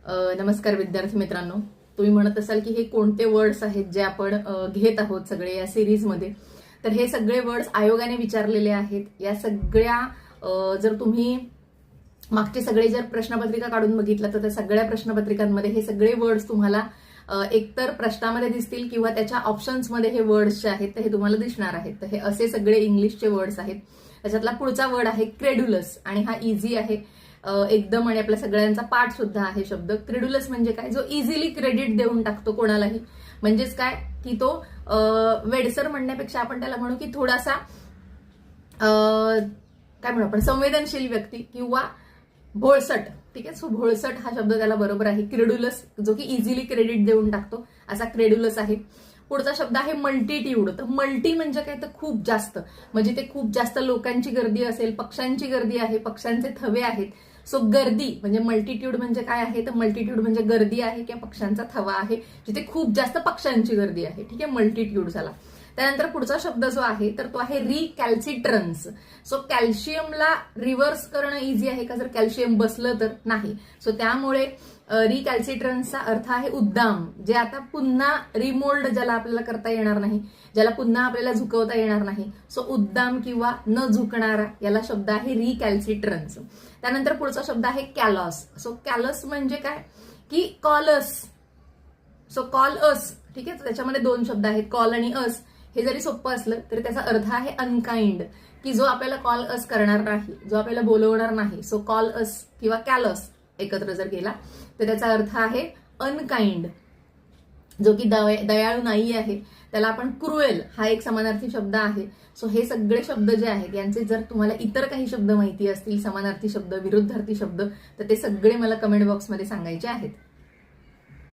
नमस्कार विद्यार्थी मित्रांनो. तुम्ही म्हणत असाल की हे कोणते वर्ड्स आहेत जे आपण घेत आहोत सगळे या सिरीजमध्ये. तर हे सगळे वर्ड्स आयोगाने विचारलेले आहेत. या सगळ्या जर तुम्ही मागचे सगळे जर प्रश्नपत्रिका काढून बघितलं तर त्या सगळ्या प्रश्नपत्रिकांमध्ये हे सगळे वर्ड्स तुम्हाला एकतर प्रश्नामध्ये दिसतील किंवा त्याच्या ऑप्शन्समध्ये हे वर्ड्स जे आहेत ते हे तुम्हाला दिसणार आहेत. तर हे असे सगळे इंग्लिशचे वर्ड्स आहेत. त्याच्यातला पुढचा वर्ड आहे क्रेड्युलस आणि हा इझी आहे एकदम आणि आपल्या सगळ्यांचा पाठ सुद्धा आहे शब्द. क्रेड्युलस म्हणजे काय? जो इझिली क्रेडिट देऊन टाकतो कोणालाही. म्हणजेच काय की तो वेडसर म्हणण्यापेक्षा आपण त्याला म्हणू की थोडासा काय म्हणू आपण संवेदनशील व्यक्ती किंवा भोळसट. ठीक आहे. सो भोळसट हा शब्द त्याला बरोबर आहे. क्रेड्युलस जो की इझिली क्रेडिट देऊन टाकतो असा क्रेड्युलस आहे. पुढचा शब्द आहे मल्टीट्यूड. तर मल्टी म्हणजे काय? तर खूप जास्त. म्हणजे ते खूप जास्त लोकांची गर्दी असेल, पक्ष्यांची गर्दी आहे, पक्ष्यांचे थवे आहेत. सो गर्दी म्हणजे मल्टीट्यूड म्हणजे काय आहे? तर मल्टीट्यूड म्हणजे गर्दी आहे किंवा पक्ष्यांचा थवा आहे जिथे खूप जास्त पक्ष्यांची गर्दी आहे. ठीक आहे. मल्टीट्यूड झाला. त्यानंतर पुढचा शब्द जो आहे तर तो आहे रिकॅल्सिट्रन्स. सो कॅल्शियमला रिव्हर्स करणं इझी आहे का? जर कॅल्शियम बसलं तर नाही. सो त्यामुळे रिकॅल्सिट्रन्सचा अर्थ आहे उद्दाम, जे आता पुन्हा रिमोल्ड ज्याला आपल्याला करता येणार नाही, ज्याला पुन्हा आपल्याला झुकवता येणार नाही. सो उद्दाम किंवा न झुकणारा याला शब्द आहे रिकॅल्सिट्रन्स. त्यानंतर पुढचा शब्द आहे कॅलॉस. सो कॅलस म्हणजे काय की कॉलस. सो कॉल अस. ठीक आहे. त्याच्यामध्ये दोन शब्द आहेत कॉल आणि अस. हे जरी सोपं असलं तरी त्याचा अर्थ आहे अनकाइंड, की जो आपल्याला कॉल अस करणार नाही, जो आपल्याला बोलवणार नाही. सो कॉल अस किंवा कॅलस एकत्र जर केला तर त्याचा अर्थ आहे अनकाइंड, जो की दयाळू नाही आहे. त्याला आपण क्रुएल हा एक समानार्थी शब्द आहे. सो हे सगळे शब्द जे आहेत यांचे जर तुम्हाला इतर काही शब्द माहिती असतील, समानार्थी शब्द, विरुद्धार्थी शब्द, तर ते सगळे मला कमेंट बॉक्समध्ये सांगायचे आहेत.